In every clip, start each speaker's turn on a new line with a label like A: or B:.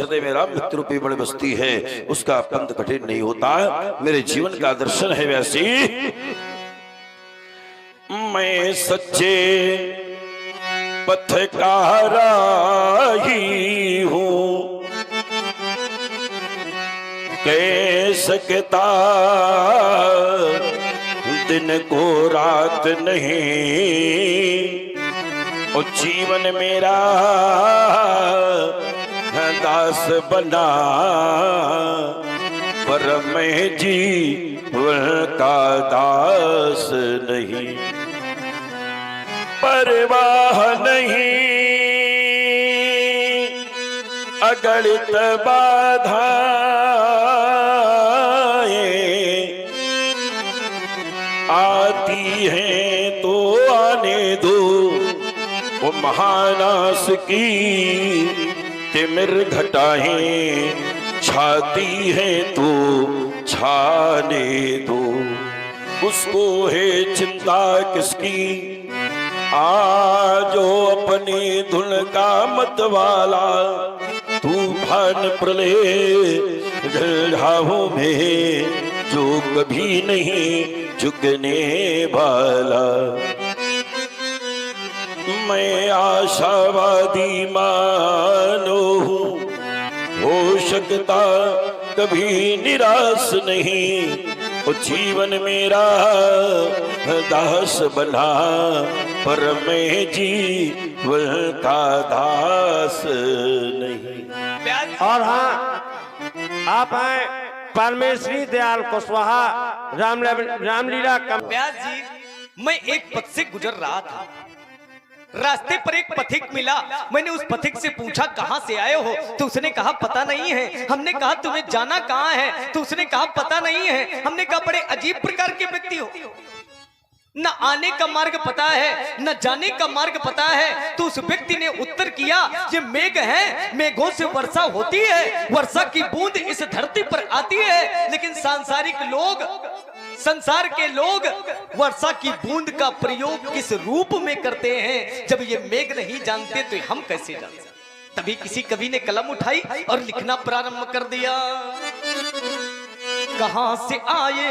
A: हृदय में राम मित्र रूपी बड़ी बस्ती है, उसका पंथ कठिन नहीं होता। मेरे जीवन का दर्शन है वैसी। मैं सच्चे पथ का राही हूँ, कह सकता दिन को रात नहीं, और जीवन मेरा दास बना, पर मैं जीवन का दास नहीं। परवाह नहीं अगणित बाधाएं, आती हैं तो आने दो, वो महानास की तिमिर घटाएं, छाती है तो छाने दो। उसको है चिंता किसकी, जो अपनी धुन का मतवाला, तूफान प्रलय जलधाओं में जो कभी नहीं झुकने वाला। मैं आशावादी मानो हूँ, हो सकता कभी निराश नहीं, और जीवन मेरा दास बना, पर मैं जीवन का दास नहीं।
B: और हाँ, आप आए परमेश्वरी दयाल कुशवाहा रामलीला
C: व्यास जी, मैं एक पथ से गुजर रहा था, रास्ते पर एक पथिक मिला। मैंने उस पथिक से पूछा कहां से आए हो, तो उसने कहा पता नहीं है। हमने कहा तुम्हें जाना कहां है, तो उसने कहा पता नहीं है। हमने कहा बड़े अजीब प्रकार के व्यक्ति हो, न आने का मार्ग पता है न जाने का मार्ग पता है। तो उस व्यक्ति ने उत्तर किया, ये मेघ है, मेघों से वर्षा होती है, वर्षा की बूंद इस धरती पर आती है, लेकिन सांसारिक लोग, संसार के लोग वर्षा की बूंद का प्रयोग किस रूप में करते हैं, जब ये मेघ नहीं जानते तो हम कैसे जान सकते। तभी किसी कवि ने कलम उठाई और लिखना प्रारंभ कर दिया। कहां से आए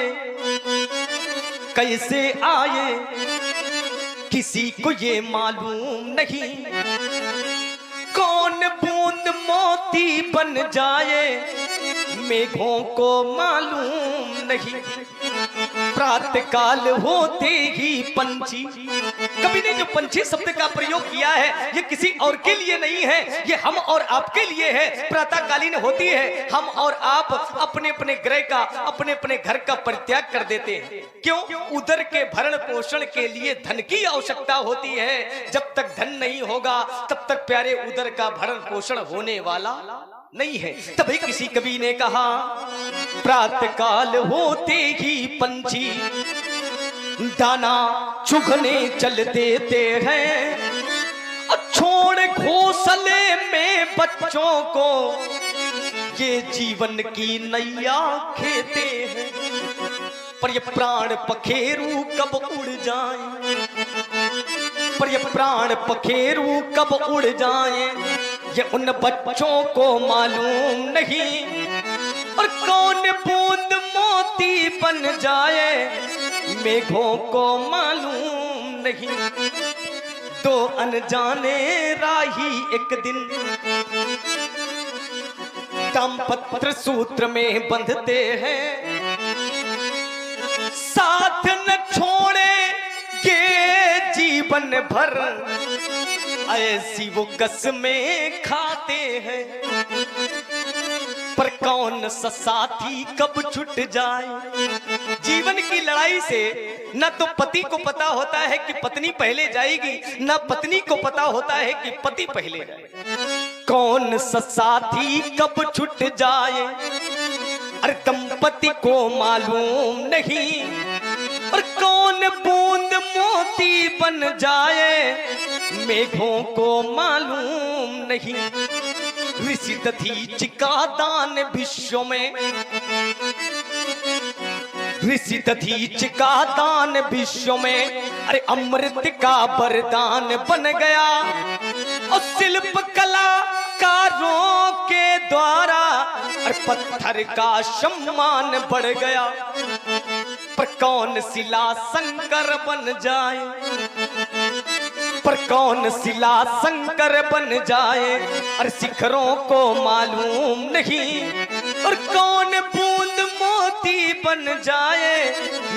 C: कैसे आए किसी को ये मालूम नहीं, कौन बूंद मोती बन जाए मेघों को मालूम नहीं। प्रातः काल होते ही पंछी, कवि ने जो पंछी शब्द का प्रयोग किया है ये किसी और के लिए नहीं है, ये हम और आपके लिए है। प्रातःकालीन होती है, हम और आप अपने अपने ग्रह का, अपने अपने घर का परित्याग कर देते हैं। क्यों? उदर के भरण पोषण के लिए धन की आवश्यकता होती है। जब तक धन नहीं होगा तब तक प्यारे उदर का भरण पोषण होने वाला नहीं है। तभी किसी कवि ने कहा, प्रातः काल होते ही पंछी दाना चुगने चल देते हैं, छोड़ घोंसले में बच्चों को ये जीवन की नैया खेते हैं। पर ये प्राण पखेरू कब उड़ जाए, पर ये प्राण पखेरू कब उड़ जाए, ये उन बच्चों को मालूम नहीं। और कौन बूंद मोती बन जाए मेघों को मालूम नहीं। दो अनजाने राही एक दिन दाम्पत्य सूत्र में बंधते हैं, साथ न छोड़ेंगे जीवन भर, ऐसी वो कसमें खाते हैं। पर कौन सा साथी कब छूट जाए। जीवन की लड़ाई से न तो पति को पता होता है कि पत्नी पहले जाएगी, न पत्नी को पता होता है कि पति पहले जाएगा। कौन सा साथी कब छूट जाए, अरे दंपति को मालूम नहीं। और कौन बूंद मोती बन जाए मेघों को मालूम नहीं। ऋषि दधीच का दान विश्व में, ऋषि दधीच का दान विश्व में, अरे अमृत का वरदान बन गया। और शिल्प कलाकार औजारों के द्वारा और पत्थर का सम्मान बढ़ गया, पर कौन सिला शंकर बन जाए, पर कौन सिला शंकर बन जाए, और शिखरों को मालूम नहीं, और कौन बूंद मोती बन जाए,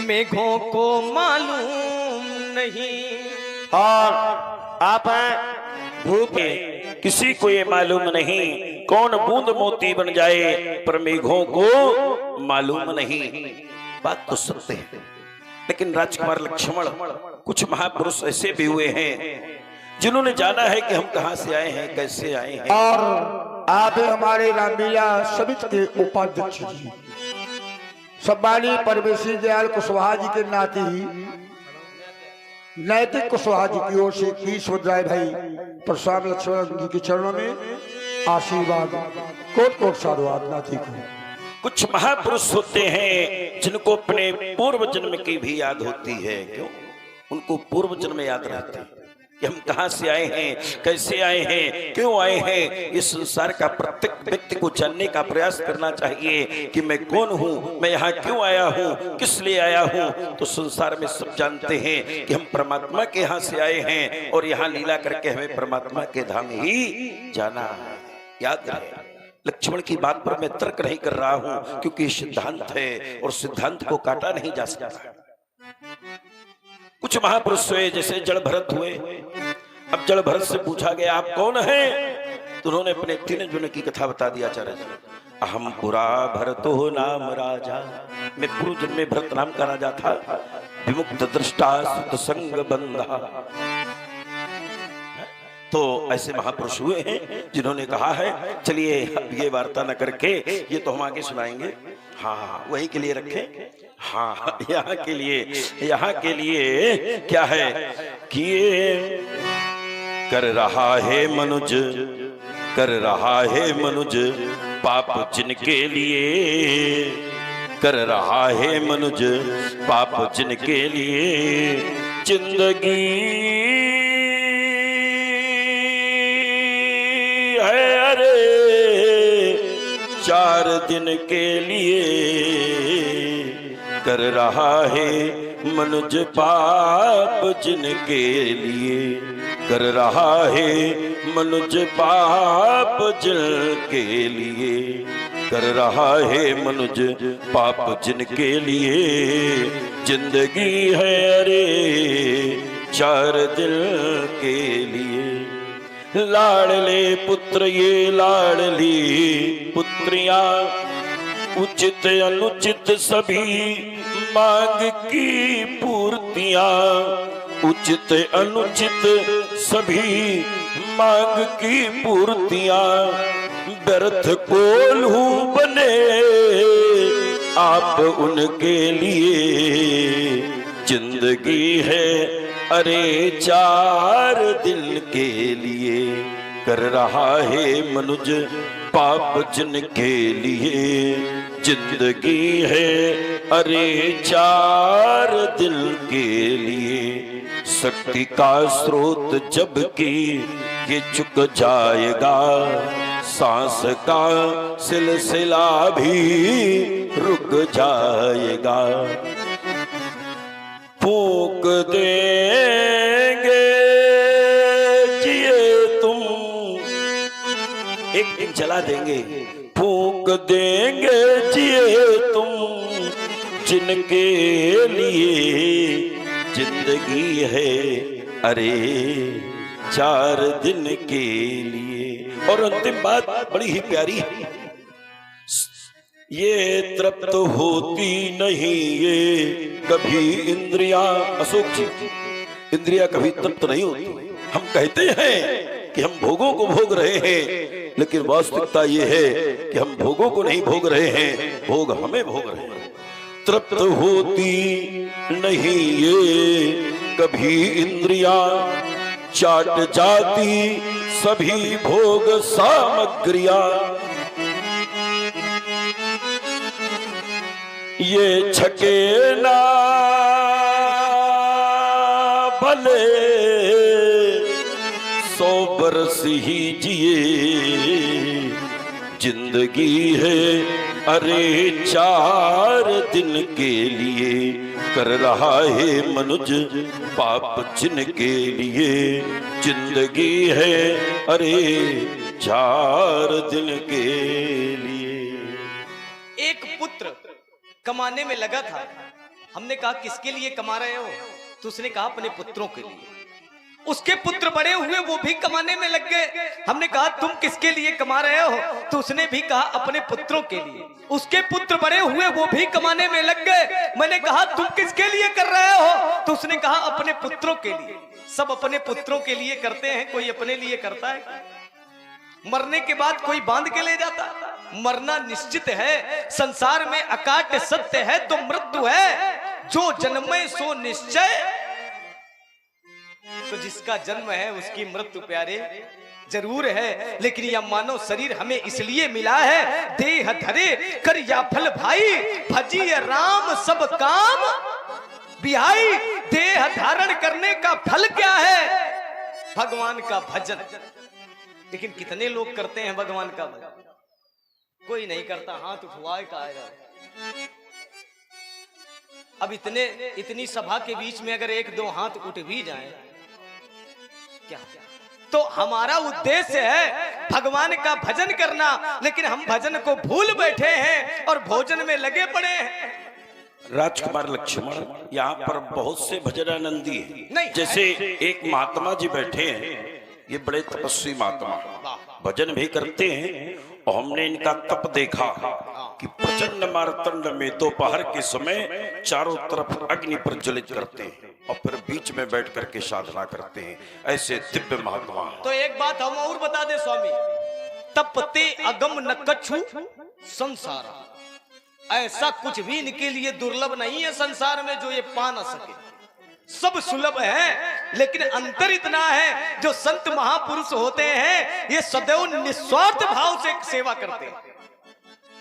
C: मेघों को मालूम नहीं।
B: और आप हैं भूप
D: किसी को ये मालूम नहीं कौन बूंद मोती बन जाए, पर मेघों को मालूम नहीं।
A: बात तो सत्य है, लेकिन राजकुमार लक्ष्मण, कुछ महापुरुष ऐसे भी हुए हैं जिन्होंने जाना है कि हम कहां से आए हैं, कैसे आए हैं।
E: और आप हमारे रामलीला समिति के उपाध्यक्ष जी सम्मानी परमेश्वरी दयाल कुशवाहा जी के नाते ही नैतिक कुशवाहा जी की ओर से 30 मुद्राएं भाई परशुराम लक्ष्मण जी के चरणों में आशीर्वाद, कोट कोट साधुवाद नाती को।
D: कुछ महापुरुष होते हैं जिनको अपने पूर्व जन्म की भी याद होती है।
A: क्यों? उनको पूर्व जन्म याद रहते हैं कि हम कहां से आए हैं, कैसे आए हैं, क्यों आए हैं। इस संसार का प्रत्येक व्यक्ति को जानने का प्रयास करना चाहिए कि मैं कौन हूं, मैं यहाँ क्यों आया हूं, किस लिए आया हूं। तो संसार में सब जानते हैं कि हम परमात्मा के यहाँ से आए हैं और यहाँ लीला करके हमें परमात्मा के धाम ही जाना है। याद रहे, लक्ष्मण की बात पर मैं तर्क नहीं कर रहा हूं, क्योंकि सिद्धांत है और सिद्धांत को काटा नहीं जा सकता। कुछ महापुरुष हुए, जैसे जड़ भरत हुए। अब जड़ भरत से पूछा गया आप कौन हैं, तो उन्होंने अपने 3 जन्म की कथा बता दिया आचार्य जी। अहम पुरा भरतो नाम राजा, मैं पूर्व जन्म में भरत नाम का राजा था। विमुक्त दृष्टा सुत संग बंधा। तो ऐसे महापुरुष हुए हैं जिन्होंने कहा है, चलिए अब ये वार्ता न करके ये तो हम आगे सुनाएंगे। हाँ, वही के लिए रखें। हाँ, यहाँ के लिए क्या है कि ये कर रहा है मनुज पाप जिनके लिए, कर रहा है मनुज पाप जिनके लिए। जिंदगी है अरे 4 दिन के लिए, कर रहा है मनुज पाप जिनके लिए, कर रहा है मनुज पाप जिनके लिए, कर रहा है मनुज पाप जिनके लिए। जिंदगी है अरे 4 दिन के लिए। लाडले पुत्र ये लाडली पुत्रियां, उचित अनुचित सभी मांग की पूर्तियां, उचित अनुचित सभी मांग की पूर्तियां। व्यर्थ कोल्हू बने आप उनके लिए। जिंदगी है अरे 4 दिन के लिए, कर रहा है मनुज पाप जिनके लिए। जिंदगी है अरे 4 दिन के लिए। शक्ति का स्रोत जबकि ये चुक जाएगा, सांस का सिलसिला भी रुक जाएगा। फूंक देंगे जिए तुम, एक दिन जला देंगे। फूंक देंगे जिए तुम जिनके लिए। जिंदगी है अरे 4 दिन के लिए। और अंतिम बात बड़ी ही प्यारी है, ये तृप्त होती नहीं ये कभी इंद्रिया। अशोक जी, इंद्रिया कभी तृप्त नहीं होती। हम कहते हैं कि हम भोगों को भोग रहे हैं, लेकिन वास्तविकता ये है कि हम भोगों को नहीं भोग रहे हैं, भोग हमें भोग रहे हैं। तृप्त होती नहीं ये कभी इंद्रिया, चाट जाती सभी भोग सामग्रियां। ये छके ना भले 100 बरस ही जिए,
D: जिंदगी है अरे 4 दिन के लिए, कर रहा है मनुज पाप जिनके लिए। जिंदगी है अरे 4 दिन के लिए।
C: एक पुत्र कमाने में लगा था। हमने कहा किसके लिए कमा रहे हो? तो उसने कहा अपने पुत्रों के लिए। उसके पुत्र बड़े हुए, वो भी कमाने में लग गए। हमने कहा तुम किसके लिए कमा रहे हो? तो उसने भी कहा अपने पुत्रों के लिए। उसके पुत्र बड़े हुए, वो भी कमाने में लग गए। मैंने कहा तुम किसके लिए कर रहे हो? तो उसने कहा अपने पुत्रों के लिए। सब अपने पुत्रों के लिए करते हैं, कोई अपने लिए करता है? मरने के बाद कोई बांध के ले जाता? मरना निश्चित है। संसार में अकाट्य सत्य है तो मृत्यु है। जो जन्मे सो निश्चय। तो जिसका जन्म है उसकी मृत्यु प्यारे जरूर है। लेकिन यह मानव शरीर हमें इसलिए मिला है, देह धरे कर या फल भाई, भजिए राम सब काम बिहाई। देह धारण करने का फल क्या है? भगवान का भजन। लेकिन कितने लोग करते हैं भगवान का भजन? कोई नहीं करता। हाथ उठवाए का आएगा। अब इतनी सभा के बीच में अगर 1-2 हाथ उठ भी जाए क्या? तो हमारा उद्देश्य है भगवान का भजन करना, लेकिन हम भजन को भूल बैठे हैं और भोजन में लगे पड़े हैं।
D: राजकुमार लक्ष्मण, यहाँ पर बहुत से भजनानंदी
C: नहीं,
D: हैं। जैसे एक महात्मा जी बैठे हैं, ये बड़े तपस्वी महात्मा, भजन भी करते हैं। और हमने इनका तप देखा कि प्रचंड मारतंड में दोपहर के समय चारों तरफ अग्नि प्रज्वलित करते हैं और फिर बीच में बैठ करके साधना करते हैं। ऐसे दिव्य महात्मा।
C: तो एक बात हम और बता दे स्वामी, तपते अगम न कछु संसार। ऐसा कुछ भी इनके लिए दुर्लभ नहीं है संसार में जो ये पा न सके। सब सुलभ है, लेकिन अंतर इतना है जो संत महापुरुष होते हैं ये सदैव निस्वार्थ भाव से सेवा करते हैं।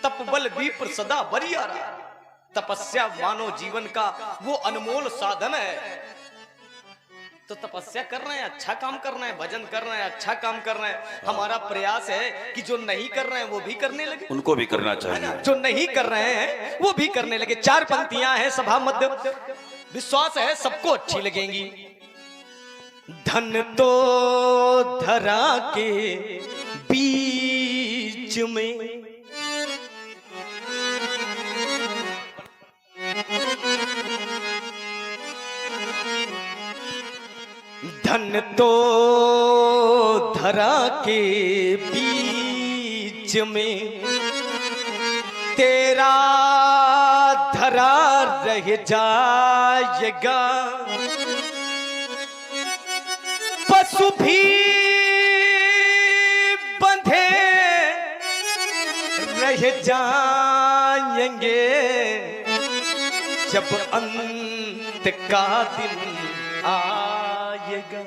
C: तपबल विप्र सदा बरियारा। तपस्या मानव जीवन का वो अनमोल साधन है। तो तपस्या कर रहे हैं, अच्छा काम कर रहे हैं, भजन कर रहे हैं, अच्छा काम कर रहे हैं। हमारा प्रयास है कि जो नहीं कर रहे हैं वो भी करने लगे।
D: उनको भी करना चाहिए।
C: जो नहीं कर रहे हैं वो भी करने लगे। 4 पंक्तियां हैं सभा मध्य, विश्वास है सबको अच्छी लगेंगी। धन तो धरा के बीच में, धन तो धरा के बीच में, तेरा धरा रह जाएगा। पशु भी बंधे रह जाएंगे जब अंत का दिन आएगा।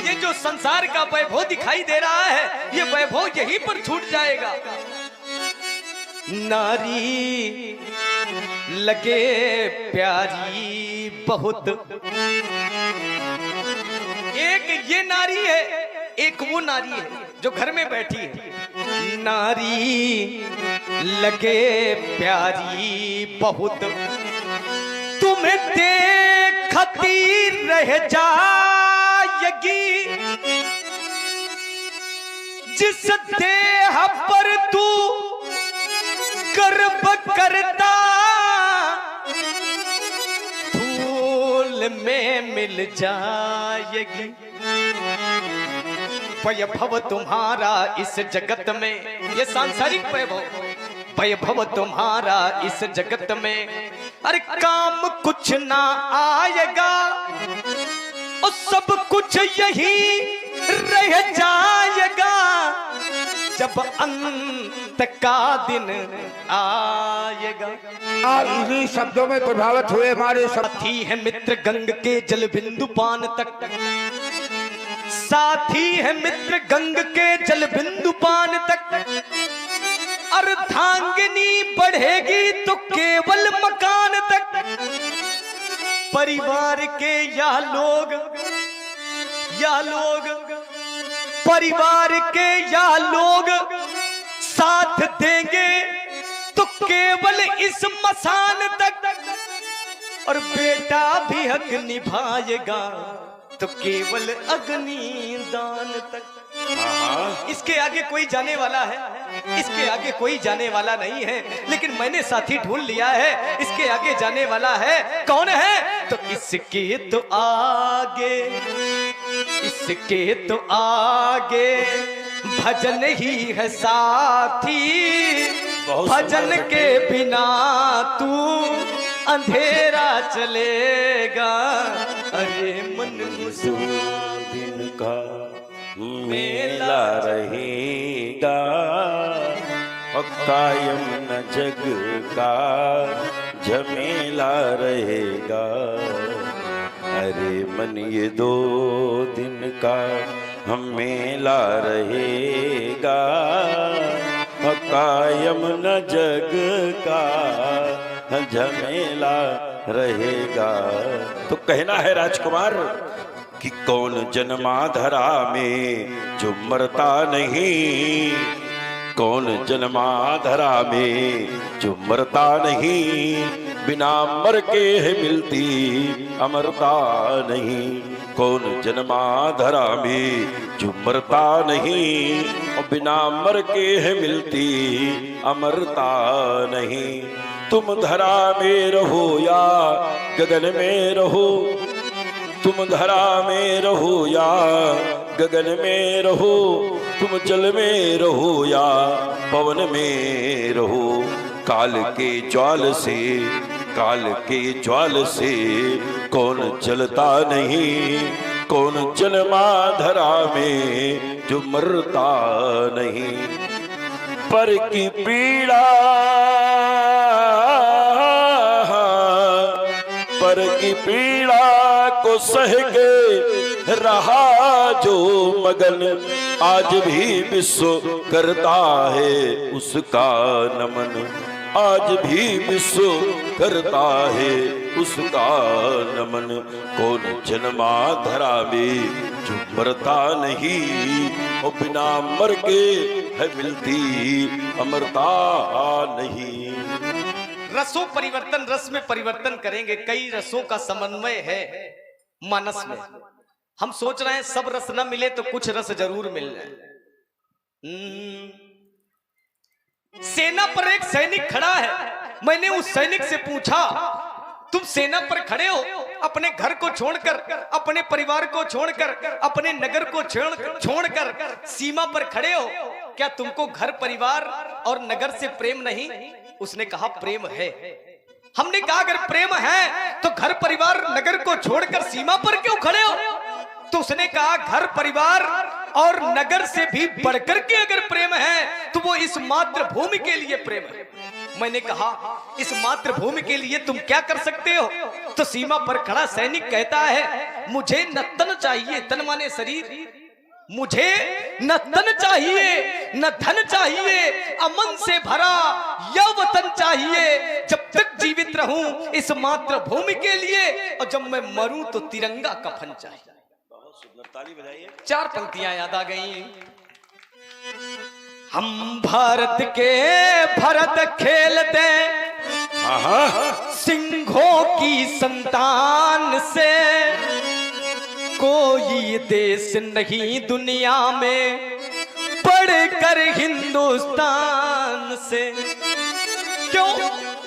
C: ये जो संसार का वैभव दिखाई दे रहा है, ये वैभव यहीं पर छूट जाएगा। नारी लगे प्यारी बहुत, एक ये नारी है, एक वो नारी है जो घर में बैठी है। नारी लगे प्यारी बहुत, तुम्हें देखती रह जाएगी। जिस देह पर तू गर्व करता, धूल में मिल जाएगी। वैभव तुम्हारा इस जगत में, ये सांसारिक वैभव, वैभव तुम्हारा इस जगत में, अरे काम कुछ ना आएगा और सब कुछ यही रह जाएगा जब अंत का दिन आएगा।
E: इन्हीं शब्दों में प्रभावित हुए हमारे
C: साथी है मित्र गंग के जल बिंदु पान तक, साथी है मित्र गंग के जल बिंदु पान तक। अर्धांगिनी बढ़ेगी तो केवल मकान तक। परिवार के या लोग परिवार के या लोग साथ देंगे तो केवल इस मसान तक, और बेटा भी हक निभाएगा तो केवल अग्नि दान तक। इसके आगे कोई जाने वाला है, इसके आगे कोई जाने वाला नहीं है, लेकिन मैंने साथी ढूंढ लिया है, इसके आगे जाने वाला है। कौन है? तो इसके तो आगे, इसके तो आगे भजन ही है साथी, भजन के बिना तू अंधेरा चलेगा। अरे मन
D: दिन का मेला रहेगा, और कायम न जग का झमेला रहेगा। अरे मन ये 2 दिन का हम मेला रहेगा, और कायम न जग का झमेला रहेगा।
A: तो कहना है राजकुमार कि कौन जन्मा धरा में जो मरता नहीं, कौन जन्मा धरा में जो मरता नहीं, बिना मर के है मिलती अमरता नहीं। कौन जन्मा धरा में जो मरता नहीं, और बिना मर के है मिलती अमरता नहीं। तुम धरा में रहो या गगन में रहो, तुम धरा में रहो या गगन में रहो, तुम जल में रहो या पवन में रहो, काल के ज्वाल से, काल के ज्वाल से कौन जलता नहीं, कौन जन्मा धरा में जो मरता नहीं। पर की पीड़ा, पर की पीड़ा को सह के रहा जो मगन, आज भी विश्व करता है उसका नमन, आज भी विश्व करता है उसका नमन। कौन जन्मा धरा में जो मरता नहीं, और बिना मर के है मिलती अमरता नहीं।
C: रसों परिवर्तन, रस में परिवर्तन करेंगे। कई रसों का समन्वय है मानस में। हम सोच रहे हैं सब रस न मिले तो कुछ रस जरूर मिल जाए। सेना पर एक सैनिक खड़ा है। मैंने उस सैनिक से पूछा, तुम सेना पर खड़े हो, अपने घर को छोड़कर, अपने परिवार को छोड़कर, अपने नगर को छोड़कर सीमा पर खड़े हो, क्या तुमको घर परिवार और नगर से प्रेम नहीं? उसने कहा प्रेम है। हमने कहा अगर प्रेम है तो घर परिवार नगर को छोड़कर सीमा पर क्यों खड़े हो? तो उसने कहा घर परिवार और नगर से भी बढ़कर के अगर प्रेम है तो वो इस मातृभूमि के लिए प्रेम है। मैंने कहा इस मातृभूमि के लिए तुम क्या कर सकते हो? तो सीमा पर खड़ा सैनिक कहता है मुझे न तन चाहिए, तन माने शरीर, मुझे न तन चाहिए न धन चाहिए, अमन से भरा यह वतन चाहिए। जब तक जीवित रहूं इस मातृभूमि के लिए, और जब मैं मरूं तो तिरंगा कफन चाहिए।
A: ताली बजाइए।
C: 4 पंक्तियां याद आ गई। हम भारत के भरत खेलते सिंहों की संतान से, कोई देश नहीं दुनिया में बढ़कर हिंदुस्तान से। क्यों?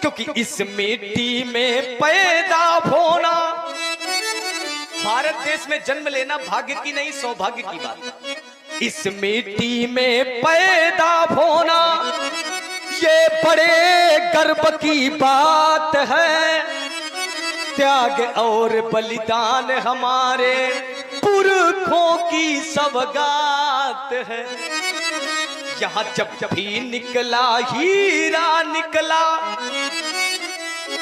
C: क्योंकि इस मिट्टी में पैदा होना, भारत देश में जन्म लेना भाग्य की नहीं सौभाग्य की बात। इस मिट्टी में पैदा होना ये बड़े गर्व की बात है। त्याग और बलिदान हमारे पुरखों की सौगात है। यहाँ जब भी निकला हीरा निकला,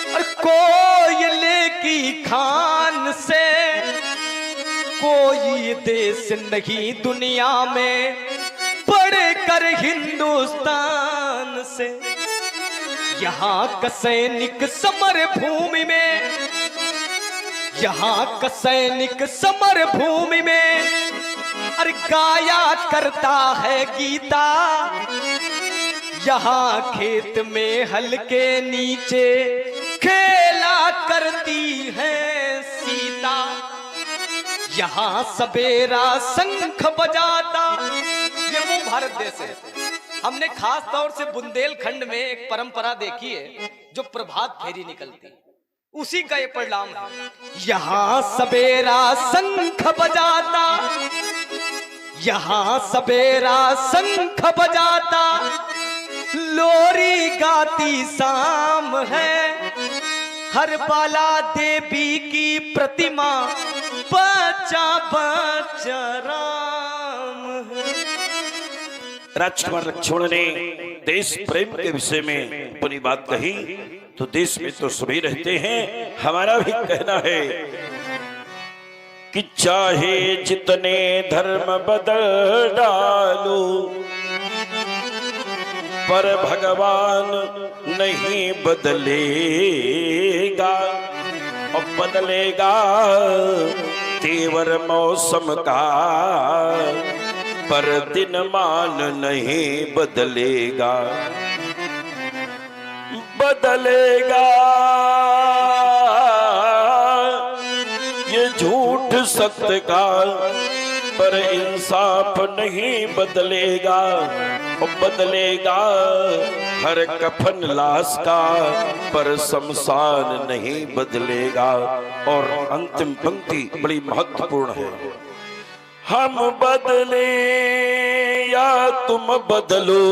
C: और कोयले की खान से, कोई देश नहीं दुनिया में बढ़कर हिंदुस्तान से। यहाँ का सैनिक समर भूमि में, यहाँ का सैनिक समर भूमि में, अरे गाया करता है गीता, यहाँ खेत में हल के नीचे खेला करती है सीता, यहाँ सवेरा शंख बजाता। ये वो भारत देश है। हमने खास तौर से बुंदेलखंड में एक परंपरा देखी है जो प्रभात फेरी निकलती, उसी का ये परिणाम है। यहाँ सवेरा शंख बजाता, यहाँ सवेरा शंख बजाता, लोरी गाती शाम है, हर बाला देवी की प्रतिमा बच्चा बच्चा राम है।
D: राजकुमार लक्ष्मण ने देश प्रेम के विषय में अपनी बात कही, तो देश में तो सभी रहते हैं, हमारा भी कहना है कि चाहे जितने धर्म बदल डालो, पर भगवान नहीं बदलेगा। और बदलेगा तेवर मौसम का, पर दिनमान नहीं बदलेगा। बदलेगा ये झूठ सत्य का, पर इंसाफ नहीं बदलेगा। और बदलेगा हर कफन लाश का, पर शमशान नहीं बदलेगा। और अंतिम पंक्ति बड़ी महत्वपूर्ण है, हम बदले या तुम बदलो,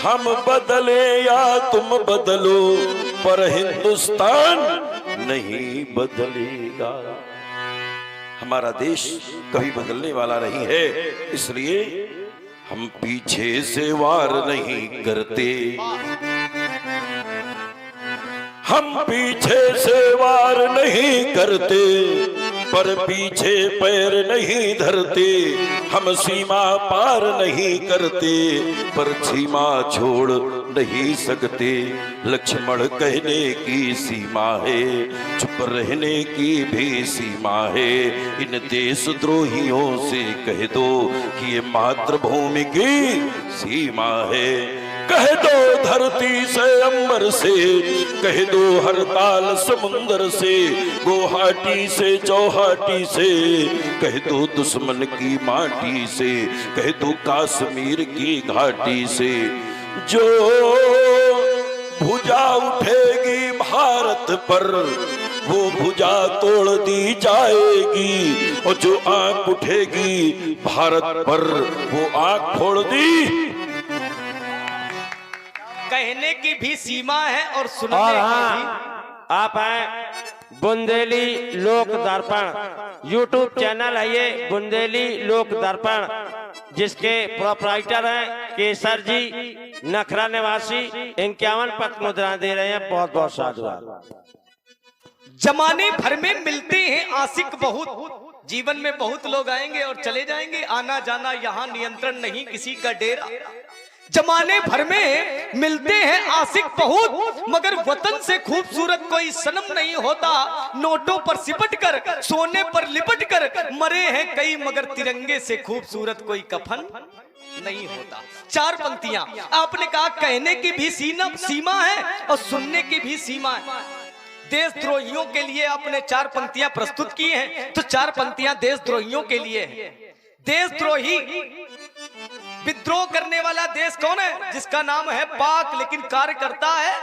D: हम बदले या तुम बदलो, पर हिंदुस्तान नहीं बदलेगा। हमारा देश कभी बदलने वाला नहीं है, इसलिए हम पीछे से वार नहीं करते, हम पीछे से वार नहीं करते, पर पीछे पैर नहीं धरते। हम सीमा पार नहीं करते, पर सीमा छोड़ नहीं सकते। लक्ष्मण कहने की सीमा है, चुप रहने की भी सीमा है। इन देशद्रोहियों से कह दो कि ये मातृभूमि की सीमा है। कह दो धरती से अंबर से, कह दो हर ताल समुंदर से, गुवाहाटी से चौहाटी से, कह दो दुश्मन की माटी से, कह दो कश्मीर की घाटी से। जो भुजा उठेगी भारत पर, वो भुजा तोड़ दी जाएगी। और जो आंख उठेगी भारत पर, वो आंख फोड़ दी।
C: कहने की भी सीमा है और सुनने
B: और
C: की
B: हाँ,
C: भी।
B: आप हैं बुंदेली लोक दर्पण यूट्यूब चैनल है, ये बुंदेली लोक दर्पण, जिसके प्रोपराइटर हैं केसर जी नखरा निवासी। 51 पत्र मुद्रा दे रहे हैं। बहुत बहुत साधुवाद।
C: जमाने भर में मिलते हैं आशिक बहुत, जीवन में बहुत लोग आएंगे और चले जाएंगे, आना जाना यहाँ नियंत्रण नहीं किसी का डेरा। जमाने भर में मिलते हैं आशिक बहुत, मगर वतन से खूबसूरत कोई सनम नहीं होता। नोटों पर सिपट कर, सोने पर लिपट कर मरे हैं कई, मगर तिरंगे से खूबसूरत कोई कफन नहीं होता। 4 पंक्तियां आपने कहा, कहने की भी सीमा है और सुनने की भी सीमा है। देशद्रोहियों के लिए आपने 4 पंक्तियां प्रस्तुत की हैं, तो 4 पंक्तियां देशद्रोहियों के लिए हैं। देशद्रोही विद्रोह करने वाला देश कौन है? जिसका नाम है पाक, लेकिन कार्य करता है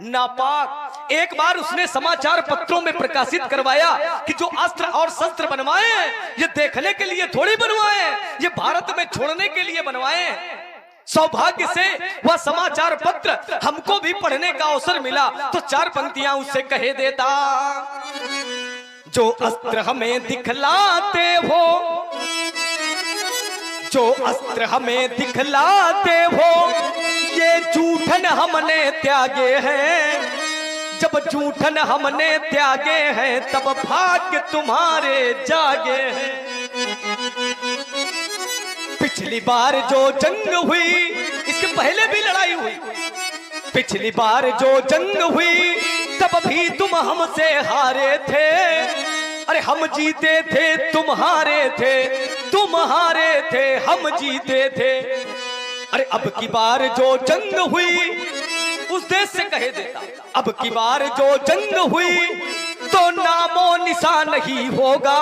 C: नापाक। एक बार उसने समाचार पत्रों में प्रकाशित करवाया कि जो अस्त्र और शस्त्र बनवाए हैं, ये देखने के लिए थोड़ी बनवाए हैं, ये भारत में छोड़ने के लिए बनवाए हैं। सौभाग्य से वह समाचार पत्र हमको भी पढ़ने का अवसर मिला, तो 4 पंक्तियां उससे कहे देता। जो अस्त्र हमें दिखलाते हो, जो अस्त्र हमें दिखलाते हो, ये जूठन हमने त्यागे हैं। जब जूठन हमने त्यागे हैं, तब भाग्य तुम्हारे जागे हैं। पिछली बार जो जंग हुई, इसके पहले भी लड़ाई हुई, पिछली बार जो जंग हुई तब भी तुम हमसे हारे थे। अरे हम जीते थे तुम हारे थे, तुम हारे थे हम जीते थे। अरे अब की बार जो जंग हुई उस देश से कहे देता, अब की बार जो जंग हुई तो नामो निशान नहीं होगा,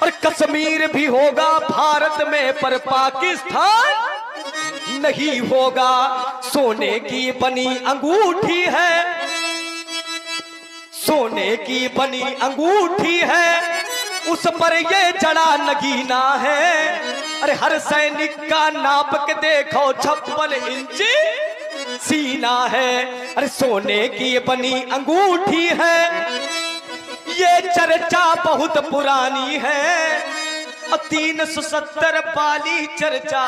C: और कश्मीर भी होगा भारत में पर पाकिस्तान नहीं होगा। सोने की बनी अंगूठी है, सोने की बनी अंगूठी है, उस पर ये जड़ा नगीना है। अरे हर सैनिक का नाप के देखो 56 इंच सीना है। अरे सोने की बनी अंगूठी है, ये चर्चा बहुत पुरानी है, और 370 पाली चर्चा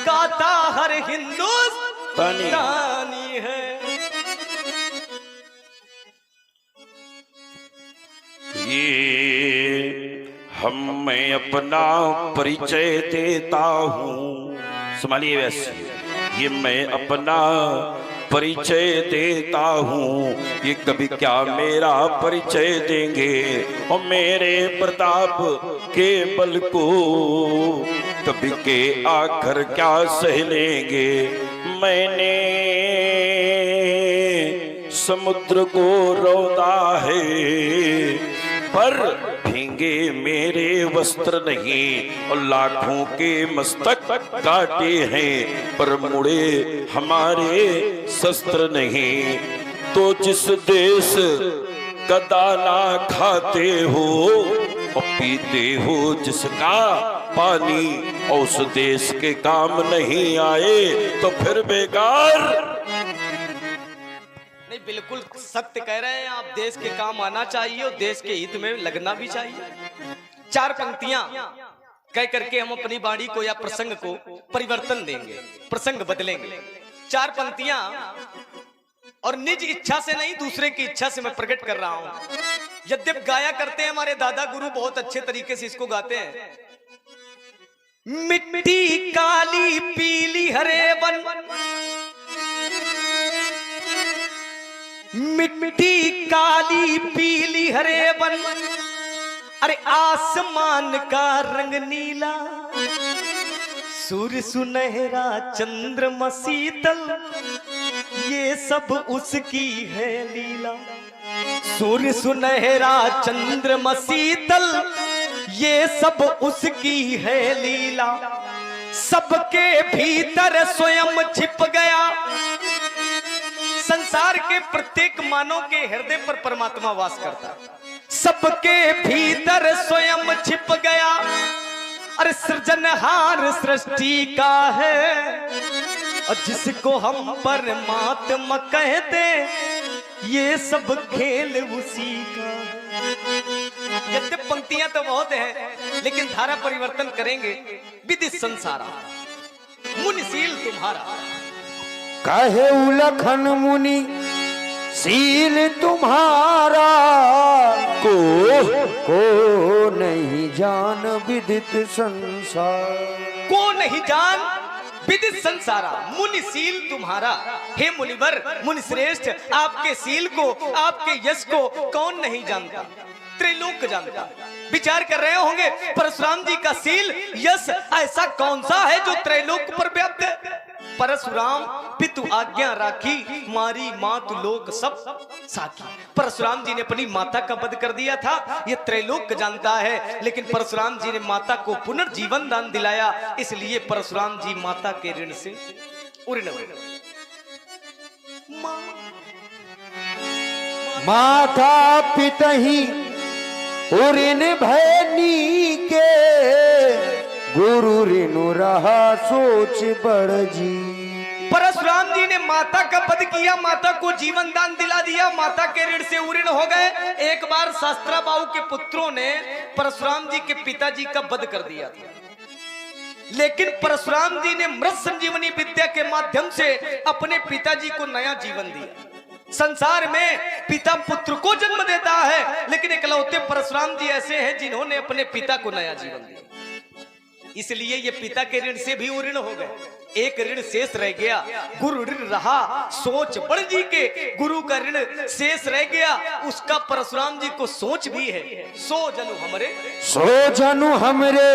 C: गाता हर हिंदुस्तानी है।
D: ये मैं अपना परिचय देता हूँ, संभालिए वैसे, ये मैं अपना परिचय देता हूँ, ये कभी क्या मेरा परिचय देंगे, और मेरे प्रताप के बल को कभी के आखिर क्या सह लेंगे। मैंने समुद्र को रौदा है, पर भींगे मेरे वस्त्र नहीं, और लाखों के मस्तक काटे हैं, पर मुड़े हमारे शस्त्र नहीं। तो जिस देश का दाना खाते हो और पीते हो जिसका पानी, और उस देश के काम नहीं आए तो फिर बेकार।
C: नहीं, बिल्कुल सत्य कह रहे हैं आप। देश के काम आना चाहिए और देश के हित में लगना भी चाहिए। 4 पंक्तियां कह करके हम अपनी वाणी को या प्रसंग को परिवर्तन देंगे, प्रसंग बदलेंगे। 4 पंक्तियां, और निज इच्छा से नहीं, दूसरे की इच्छा से मैं प्रकट कर रहा हूं। यद्यप गाया करते हैं हमारे दादा गुरु, बहुत अच्छे तरीके से इसको गाते हैं। मिट्टी काली पीली हरे वन, मिट्टी काली पीली हरे वन, अरे आसमान का रंग नीला, सूर्य सुनहरा चंद्रमा शीतल, ये सब उसकी है लीला। सूर्य सुनहरा चंद्रमा शीतल, ये सब उसकी है लीला। सबके भीतर स्वयं छिप गया, संसार के प्रत्येक मानव के हृदय पर परमात्मा वास करता है। सबके भीतर स्वयं छिप गया, अरे सृजनहार सृष्टि का है, और जिसको हम परमात्मा कहते, ये सब खेल उसी का है। यद्यप पंक्तियां तो बहुत हैं, लेकिन धारा परिवर्तन करेंगे। विदित संसारा मुनिशील तुम्हारा,
E: कहे उलखन मुनि सील तुम्हारा, को नहीं जान विदित संसार,
C: को नहीं जान विदित संसारा, मुनिशील तुम्हारा। हे मुनिवर, मुनिश्रेष्ठ, आपके शील को, आपके यश को कौन नहीं जानता, त्रिलोक जानता। विचार कर रहे होंगे परशुराम जी का शील यश ऐसा कौन सा है जो त्रैलोक पर व्याप्त है। परशुराम पितु आज्ञा राखी, मारी मातु लोक सब साकी। परशुराम जी ने अपनी माता का वध कर दिया था, ये त्रैलोक जानता है, लेकिन परशुराम जी ने माता को पुनर्जीवन दान दिलाया, इसलिए परशुराम जी माता के ऋण से उऋण हुए।
E: माता पितहि उऋण भैनी के, गुरु ऋणु रहा सोच बड़ जी।
C: परशुराम जी ने माता का वध किया, माता को जीवन दान दिला दिया, माता के ऋण से उऋण हो गए। एक बार शास्त्राबाहु के पुत्रों ने परशुराम जी के पिताजी का वध कर दिया था, लेकिन परशुराम जी ने मृत संजीवनी विद्या के माध्यम से अपने पिताजी को नया जीवन दिया। संसार में पिता पुत्र को जन्म देता है, लेकिन इकलौते परशुराम जी ऐसे हैं जिन्होंने अपने पिता को नया जीवन दिया। इसलिए ये पिता के ऋण से भी उऋण हो गए। एक ऋण शेष रह गया, गुरु ऋण रहा सोच बड़ जी के। गुरु का ऋण शेष रह गया, उसका परशुराम जी को सोच भी है। सो जनु हमरे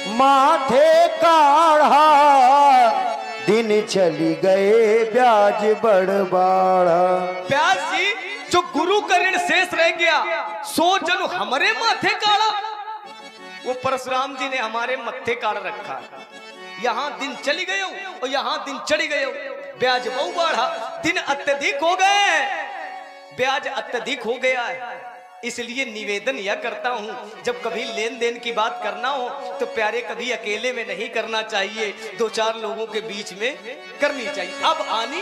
E: माथे काढ़ा, दिन चली गए ब्याज बढ़बाड़ा।
C: व्यास जी, जो गुरु का ऋण शेष रह गया सो जनु हमारे माथे काढ़ा, वो परशुराम जी ने हमारे मत्थे काढ़ रखा है। यहाँ दिन चली गए और यहाँ दिन चढ़ी गए, ब्याज बहु बढ़ा, दिन अत्यधिक हो गए, ब्याज अत्यधिक हो गया है। इसलिए निवेदन यह करता हूँ, जब कभी लेन देन की बात करना हो तो प्यारे कभी अकेले में नहीं करना चाहिए, दो चार लोगों के बीच में करनी चाहिए। अब आनी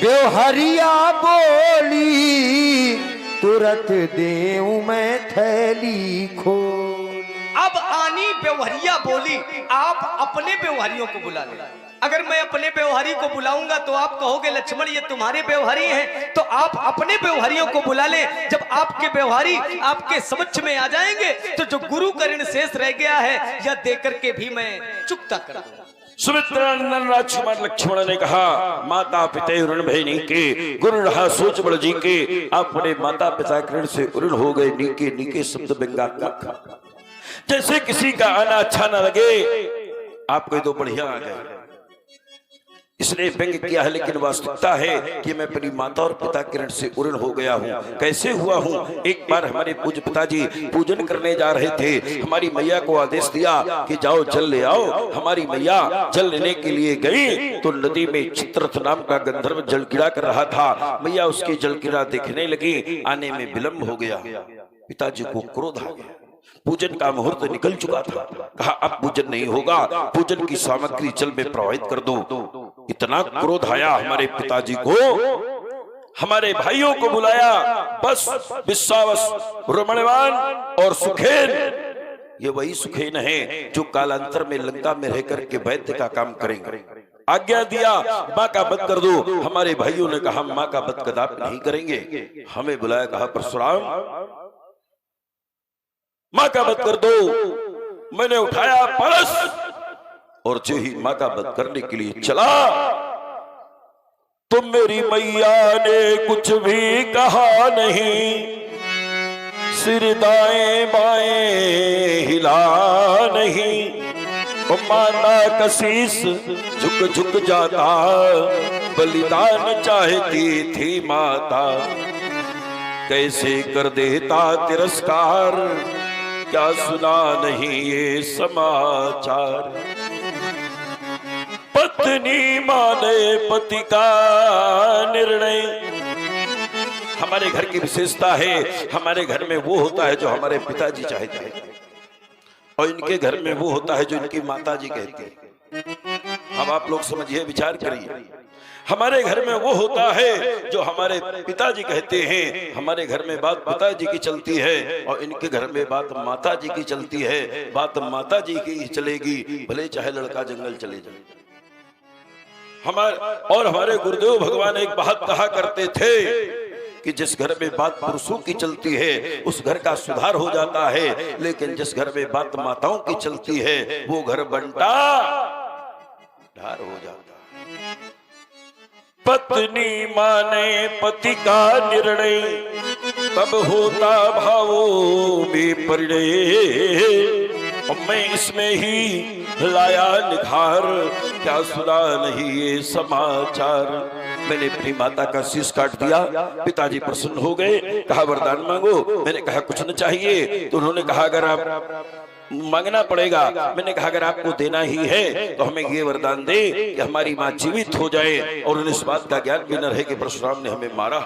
E: व्यवहारिया बोली, तुरंत देऊं मैं थैली खोल।
C: अब आनी व्यवहारिया बोली, आप अपने व्यवहारियों को बुला ले। अगर मैं अपने व्यवहारी को बुलाऊंगा तो आप कहोगे लक्ष्मण ये तुम्हारे व्यवहारी हैं, तो आप अपने व्यवहारियों को बुला ले। जब आपके व्यवहारी आपके समक्ष में आ जाएंगे तो जो गुरु का ऋण शेष रह गया है यह देकर के भी मैं चुकता कर दूंगा।
A: सुमित्रा नंदन राजकुमार लक्ष्मण ने कहा, माता पिता ऋण भय के गुरु रहा सोच बड़ जी के, अपने माता पिता के ऋण से ऋण हो गए नीके नीके शब्द व्यंग्यात्मक। जैसे किसी का आना अच्छा न लगे, आपको तो बढ़िया आ गए इसने व्यंग किया है, लेकिन वास्तविकता है कि मैं अपनी माता और पिता के ऋण से ऋण हो गया हूँ। कैसे हुआ हूँ? एक बार हमारे पूज्य पिताजी पूजन करने जा रहे थे, हमारी मैया को आदेश दिया कि जाओ जल ले आओ। हमारी मैया जल लेने के लिए गई तो नदी में चित्ररथ नाम का गंधर्व जल गिरा कर रहा था। मैया उसकी जल गिरा देखने लगी, आने में विलंब हो गया। पिताजी को क्रोध आ गया, पूजन का मुहूर्त निकल चुका था। कहा अब पूजन नहीं होगा, पूजन की सामग्री जल में प्रवाहित कर दो। इतना क्रोध आया हमारे पिताजी को, हमारे भाइयों को बुलाया, बस विश्वावस, रमणवान और सुखेन, ये वही सुखेन है जो कालांतर में लंका में रह करके वैद्य का काम करेंगे। आज्ञा दिया माँ का वध कर दो। हमारे भाइयों ने कहा माँ का वध कदापि नहीं करेंगे। हमें बुलाया, कहा परशुराम माँ का वध कर दो। मैंने उठाया परस और जो ही माँ का वध करने के लिए चला तो मेरी मैया ने कुछ भी कहा नहीं, सिर दाएं बाएं हिला नहीं। माना कशीस झुक झुक जाता, बलिदान चाहती थी माता, कैसे कर देता तिरस्कार, क्या सुना नहीं ये समाचार। पत्नी माने पति का निर्णय। हमारे घर की विशेषता है, हमारे घर में वो होता है जो हमारे पिताजी चाहते हैं और इनके घर में वो होता है जो इनकी माताजी कहती है। अब आप लोग समझिए, विचार करिए। हमारे घर में वो होता है जो हमारे पिताजी कहते हैं, हमारे घर में बात पिताजी की चलती है और इनके घर में बात माताजी की चलती है। बात माताजी की चलेगी, भले चाहे लड़का जंगल चले जाए। हमारे गुरुदेव भगवान एक बात कहा करते थे कि जिस घर में बात पुरुषों की चलती है उस घर का सुधार हो जाता है, लेकिन जिस घर में बात माताओं की चलती है वो घर बंटा ढार हो जाता है। पत्नी माने पति का निर्णय, तब होता भावों में परिणय। मैं इसमें ही लाया निखार, क्या सुना नहीं ये समाचार। मैंने अपनी माता का शीश काट दिया, पिताजी प्रसन्न हो गए, कहा वरदान मांगो। मैंने कहा कुछ न चाहिए, तो उन्होंने कहा अगर आप मांगना पड़ेगा। मैंने कहा अगर आपको देना ही है तो हमें ये वरदान दे कि हमारी माँ जीवित हो जाए और उन्हें इस बात का ज्ञान भी न रहे कि परशुराम ने हमें मारा।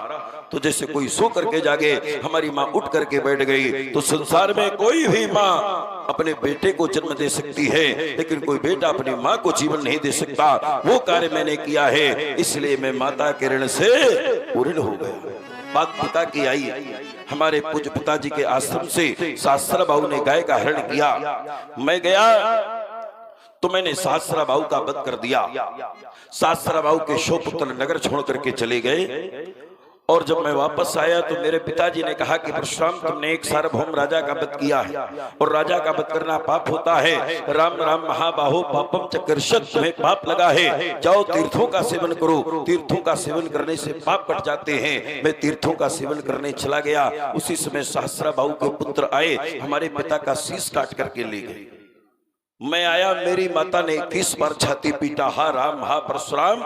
A: तो जैसे कोई सो करके जागे, हमारी माँ उठ करके बैठ गई। तो संसार में कोई भी माँ अपने बेटे को जन्म दे सकती है, लेकिन कोई बेटा अपनी माँ को जीवन नहीं दे सकता। वो कार्य मैंने किया है, इसलिए मैं माता के ऋण से ऋण हो गया। बात पिता की आई। हमारे पूज्य पिताजी के आश्रम से सहस्रा बाहु ने गाय का हरण किया। मैं गया तो मैंने सहस्रा बाहु का वध कर दिया। सहस्रा बाहु के शोपुत्र नगर छोड़ करके चले गए और जब मैं वापस आया तो मेरे पिताजी ने कहा कि परशुराम तुमने एक सार्वभौम राजा का वध किया है और राजा का वध करना पाप होता है। राम राम महाबाहो पापम चकर्षत, तुम्हें पाप लगा है, जाओ तीर्थों का सेवन करो। तीर्थों का सेवन करने से पाप कट जाते हैं। मैं तीर्थों का सेवन करने चला गया। उसी समय सहस्रा बाहु के पुत्र आए, हमारे पिता का शीश काट करके ले गए।
D: मैं आया, मेरी माता ने 21 बार छाती पीटा, हा राम हा परशुराम।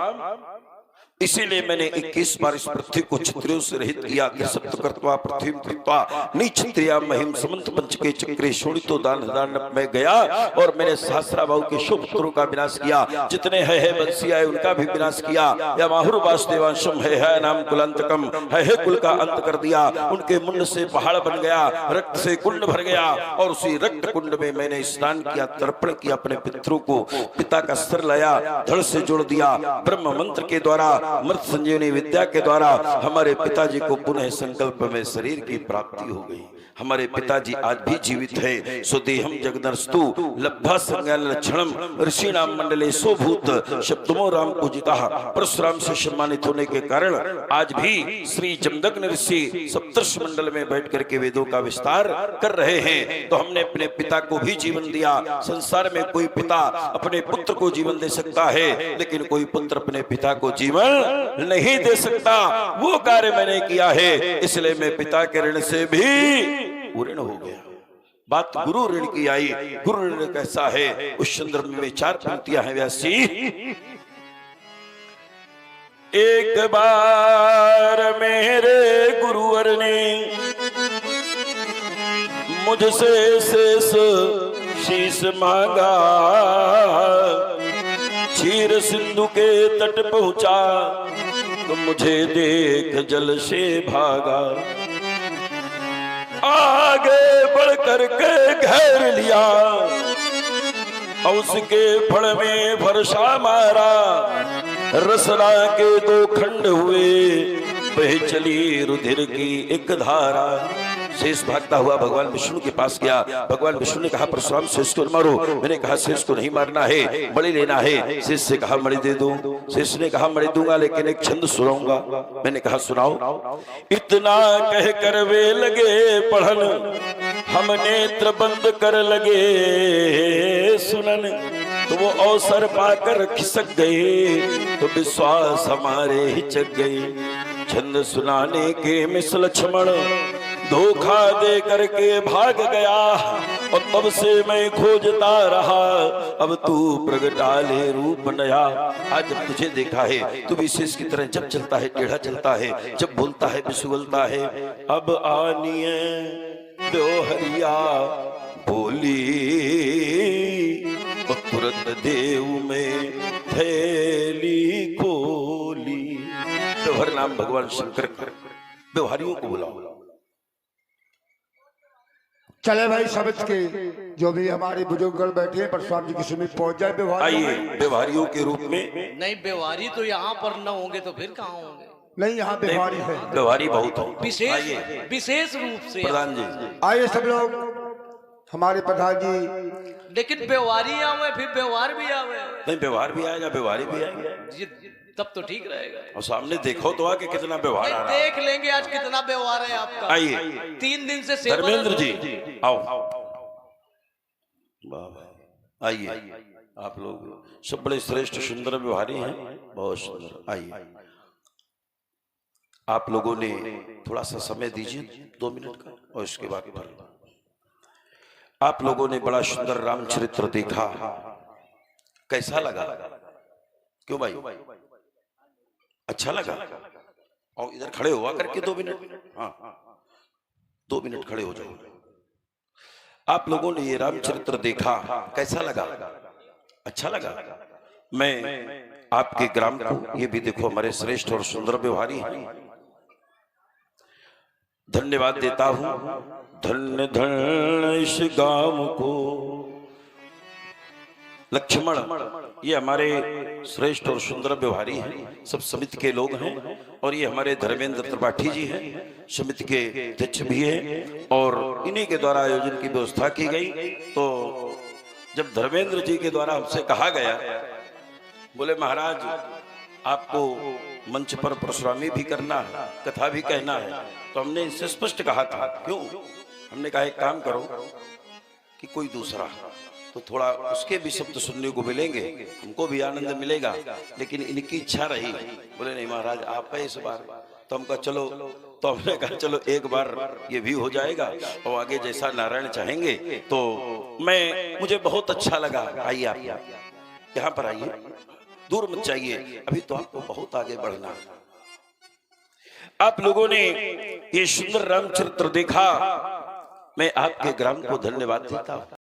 D: इसीलिए मैंने 21 बार इस पृथ्वी को क्षत्रियों से रहित किया कि सप्त कर्तवा पृथ्वी कृत्वा नीक्षत्रिया महिम समंत पंच के चक्रे शोणितो दान दान में गया और मैंने सहस्रा बाहु के शुभ पुत्रों का विनाश किया, जितने है बंसी आए उनका भी विनाश किया। या माहुर वासुदेवांशम है नाम कुलांतकम है कुल का अंत कर दिया। उनके मुंड से पहाड़ बन गया, रक्त से कुंड भर गया और उसी रक्त कुंड में मैंने स्नान किया, तर्पण किया, अपने पितरों को पिता का सिर लाया, धड़ से जोड़ दिया। ब्रह्म मंत्र के द्वारा, मृत संजीवनी विद्या के द्वारा हमारे पिताजी को पुनः संकल्प में शरीर की प्राप्ति हो गई। हमारे पिताजी आज भी जीवित है। सुदेहम जगदर्स्तु लब्धा संज्ञान लक्षणम ऋषि नाम मंडले सोभूत शब्दमो राम पूजिता। परशुराम से सम्मानित होने के कारण आज भी श्री जमदग्नि ऋषि सप्तर्षि मंडल में बैठ करके वेदों का विस्तार कर रहे हैं। तो हमने अपने पिता को भी जीवन दिया। संसार में कोई पिता अपने पुत्र को जीवन दे सकता है, लेकिन कोई पुत्र अपने पिता को जीवन नहीं दे सकता। वो कार्य मैंने किया है, इसलिए मैं पिता के ऋण से भी ऋण हो गया। बात गुरु ऋण की आई। गुरु ऋण कैसा है, उस संदर्भ में 4 पंक्तियां हैं व्यास जी। एक बार मेरे गुरुवर ने मुझसे शेष शीश मांगा, क्षीर सिंधु के तट पहुंचा तो मुझे देख जल से भागा। आगे बढ़ करके घेर लिया और उसके फड़ में फरसा मारा। रसना के 2 खंड हुए, बह चली रुधिर की एक धारा। शेष भागता हुआ भगवान विष्णु के पास गया। भगवान विष्णु ने कहा परशुराम शेष को मारो। मैंने कहा शेष को नहीं मारना है, मणि लेना है। शेष से कहा मणि दे दूं। शेष ने कहा मणि दूंगा, लेकिन एक छंद सुनाऊंगा। मैंने कहा सुनाओ। इतना कह कर वे लगे पढ़न, हम नेत्र बंद कर लगे सुनन। तो वो अवसर पाकर खिसक गए, तो विश्वास हमारे हिचक गए। छंद सुनाने के मिस लक्ष्मण धोखा दे करके भाग गया और तब से मैं खोजता रहा। अब तू प्रगटा ले रूप नया। आज जब तुझे देखा है तू विशेष की तरह जब चलता है टेढ़ा चलता है, जब बोलता है बिसुगलता है। अब आनिए दोहरिया बोली और तुरंत देव में थैली खोली। दोहर नाम भगवान शंकर कर व्यवहारियों को बुलाओ।
E: चले भाई समझ के जो भी हमारे बुजुर्गगण बैठे हैं परशुराम जी की समीप पहुंच जाए।
D: आइए व्यवहारियों के रूप में।
C: नहीं, व्यवहारी तो यहाँ पर न होंगे तो फिर कहाँ होंगे?
E: नहीं, यहाँ व्यवहारी है,
D: व्यवहारी बहुत है।
C: विशेष रूप से
D: प्रधान जी
E: आइए सब लोग। हमारे प्रधान जी
C: लेकिन व्यवहारी आवे फिर व्यवहार भी आवे।
D: नहीं, व्यवहार भी आएगा, व्यवहारी भी आएगा,
C: तब तो ठीक रहेगा।
D: और सामने देखो तो आके कितना व्यवहार आ रहा है।
C: देख लेंगे आज कितना व्यवहार है आपका।
D: आइए
C: 3 दिन से सेवा।
D: धर्मेंद्र जी आओ। आइए, आप लोग सब बड़े श्रेष्ठ सुंदर व्यवहारी हैं, बहुत सुंदर। आइए, आप लोगों ने थोड़ा सा समय दीजिए 2 मिनट का, और इसके बाद आप लोगों ने बड़ा सुंदर रामचरित्र देखा। कैसा लगा? क्यों भाई, अच्छा लगा? और इधर खड़े हुआ करके 2 मिनट, हाँ 2 मिनट खड़े हो जाओ। आप लोगों ने ये रामचरित्र देखा, कैसा लगा? अच्छा लगा? मैं आपके ग्राम को, ये भी देखो हमारे श्रेष्ठ और सुंदर व्यवहारी हैं, धन्यवाद देता हूं। धन्य धन्य इस गांव को लक्ष्मण, ये हमारे श्रेष्ठ और सुंदर व्यवहारी हैं, सब समिति के लोग हैं। और ये हमारे धर्मेंद्र त्रिपाठी जी हैं, समिति के अध्यक्ष भी हैं, और इन्हीं के द्वारा आयोजन की व्यवस्था की गई। तो जब धर्मेंद्र जी के द्वारा हमसे कहा गया, बोले महाराज आपको मंच पर परशुरामी भी करना है, कथा भी कहना है, तो हमने इनसे स्पष्ट कहा था। क्यों? हमने कहा एक काम करो कि कोई दूसरा, तो थोड़ा उसके भी शब्द सुनने को मिलेंगे, हमको भी आनंद मिलेगा। लेकिन इनकी इच्छा रही, बोले नहीं महाराज आप है इस बार। तो हम कहा चलो, तो हमने कहा चलो एक बार ये भी हो जाएगा और आगे जैसा नारायण चाहेंगे। तो मुझे बहुत अच्छा लगा। आइए आप यहाँ पर आइए, दूर मत जाइए, अभी तो आपको बहुत आगे बढ़ना। आप लोगों ने ये सुंदर रामचरित्र देखा, मैं आपके ग्राम को धन्यवाद देता हूं।